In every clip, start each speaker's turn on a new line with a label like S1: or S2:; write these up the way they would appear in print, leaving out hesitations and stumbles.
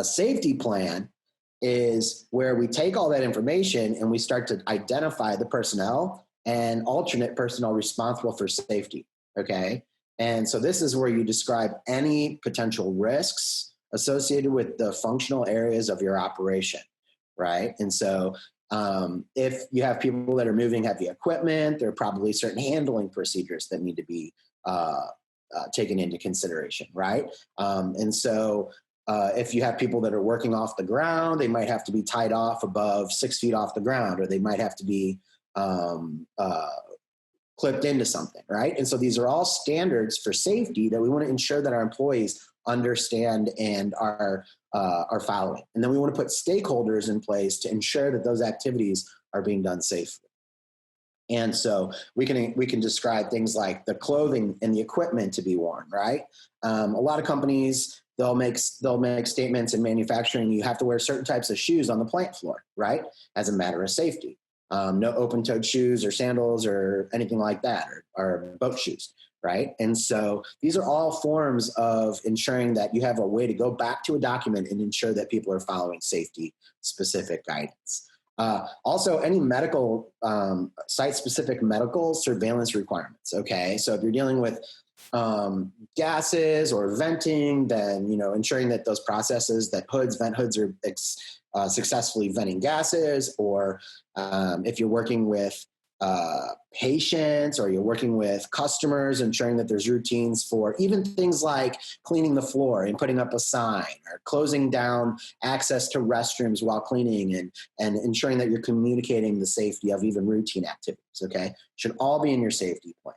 S1: A safety plan is where we take all that information and we start to identify the personnel and alternate personnel responsible for safety. Okay. And so this is where you describe any potential risks associated with the functional areas of your operation, right? And so if you have people that are moving heavy equipment, there are probably certain handling procedures that need to be taken into consideration, right? And so if you have people that are working off the ground, they might have to be tied off above 6 feet off the ground, or they might have to be clipped into something, right? And so these are all standards for safety that we want to ensure that our employees understand and are following. And then we want to put stakeholders in place to ensure that those activities are being done safely. And so we can describe things like the clothing and the equipment to be worn, right? A lot of companies, they'll make statements in manufacturing, you have to wear certain types of shoes on the plant floor, right? As a matter of safety. No open-toed shoes or sandals or anything like that, or boat shoes, right? And so these are all forms of ensuring that you have a way to go back to a document and ensure that people are following safety-specific guidance. Also, any medical, site-specific medical surveillance requirements, okay? So if you're dealing with gases or venting, then, ensuring that those processes, that vent hoods are successfully venting gases, or if you're working with patients or you're working with customers, ensuring that there's routines for even things like cleaning the floor and putting up a sign, or closing down access to restrooms while cleaning, and ensuring that you're communicating the safety of even routine activities, okay? Should all be in your safety plan.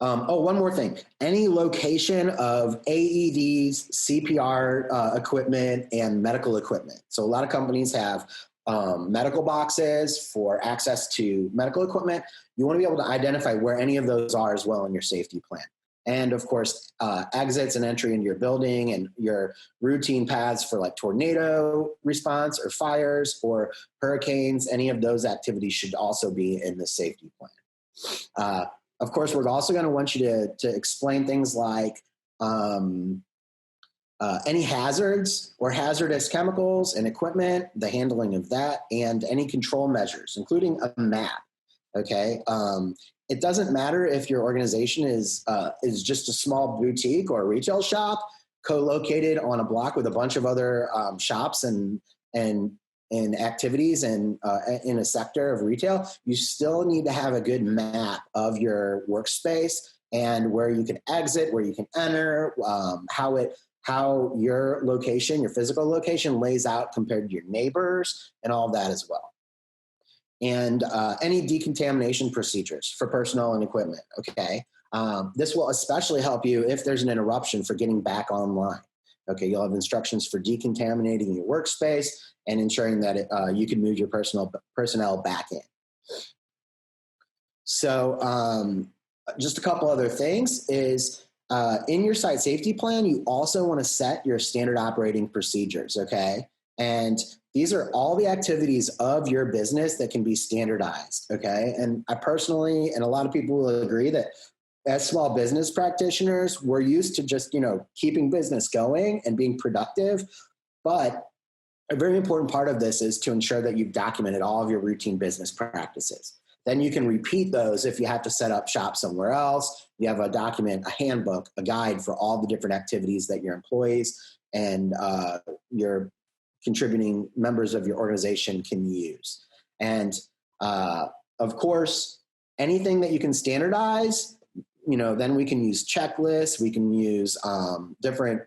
S1: One more thing. Any location of AEDs, CPR equipment, and medical equipment. So a lot of companies have medical boxes for access to medical equipment. You want to be able to identify where any of those are as well in your safety plan. And of course, exits and entry into your building and your routine paths for like tornado response or fires or hurricanes. Any of those activities should also be in the safety plan. Of course, we're also going to want you to explain things like any hazards or hazardous chemicals and equipment, the handling of that, and any control measures, including a map. Okay. It doesn't matter if your organization is just a small boutique or a retail shop co-located on a block with a bunch of other shops and activities and in a sector of retail. You still need to have a good map of your workspace and where you can exit, where you can enter, how your location, your physical location lays out compared to your neighbors, and all of that as well. And any decontamination procedures for personnel and equipment, okay? This will especially help you if there's an interruption for getting back online. Okay, you'll have instructions for decontaminating your workspace and ensuring that you can move your personnel back in. So just a couple other things is in your site safety plan, you also want to set your standard operating procedures, okay? And these are all the activities of your business that can be standardized, okay? And I personally, and a lot of people will agree that as small business practitioners, we're used to just, keeping business going and being productive. But a very important part of this is to ensure that you've documented all of your routine business practices. Then you can repeat those if you have to set up shop somewhere else. You have a document, a handbook, a guide for all the different activities that your employees and your contributing members of your organization can use. And of course, anything that you can standardize, then we can use checklists, we can use different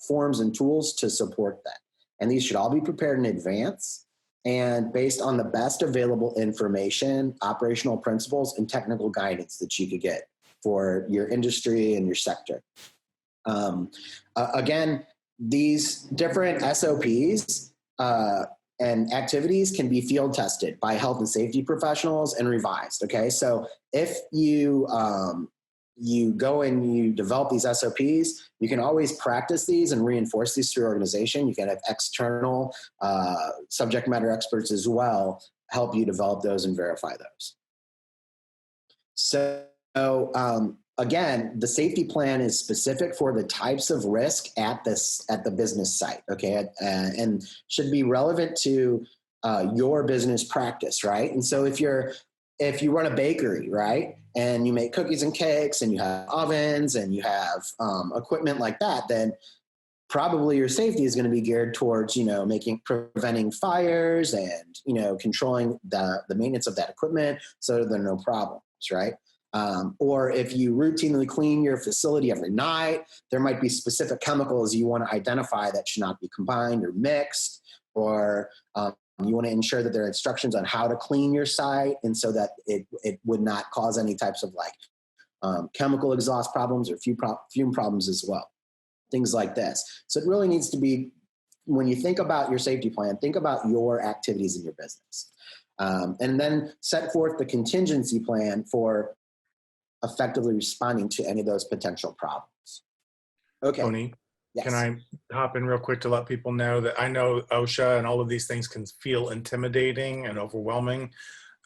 S1: forms and tools to support that. And these should all be prepared in advance and based on the best available information, operational principles, and technical guidance that you could get for your industry and your sector. Again, these different SOPs and activities can be field tested by health and safety professionals and revised. Okay, so if you go and you develop these SOPs, you can always practice these and reinforce these through your organization. You can have external subject matter experts as well help you develop those and verify those. So again, the safety plan is specific for the types of risk at the business site, okay, and should be relevant to your business practice, right? And so if you run a bakery, right, and you make cookies and cakes, and you have ovens, and you have equipment like that, then probably your safety is going to be geared towards, preventing fires and, controlling the maintenance of that equipment so there are no problems, right? Or if you routinely clean your facility every night, there might be specific chemicals you want to identify that should not be combined or mixed, or you want to ensure that there are instructions on how to clean your site, and so that it would not cause any types of chemical exhaust problems or fume problems as well. Things like this. So it really needs to be, when you think about your safety plan, think about your activities in your business. And then set forth the contingency plan for effectively responding to any of those potential problems. Okay.
S2: Tony,
S1: Yes.
S2: can I hop in real quick to let people know that I know OSHA and all of these things can feel intimidating and overwhelming.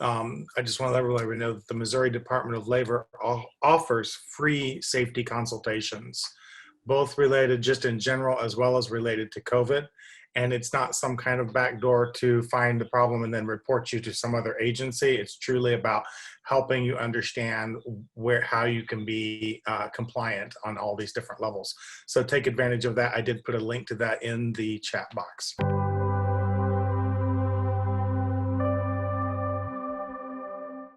S2: I just want to let everybody know that the Missouri Department of Labor offers free safety consultations, both related just in general as well as related to COVID. And it's not some kind of backdoor to find the problem and then report you to some other agency. It's truly about helping you understand how you can be compliant on all these different levels. So take advantage of that. I did put a link to that in the chat box.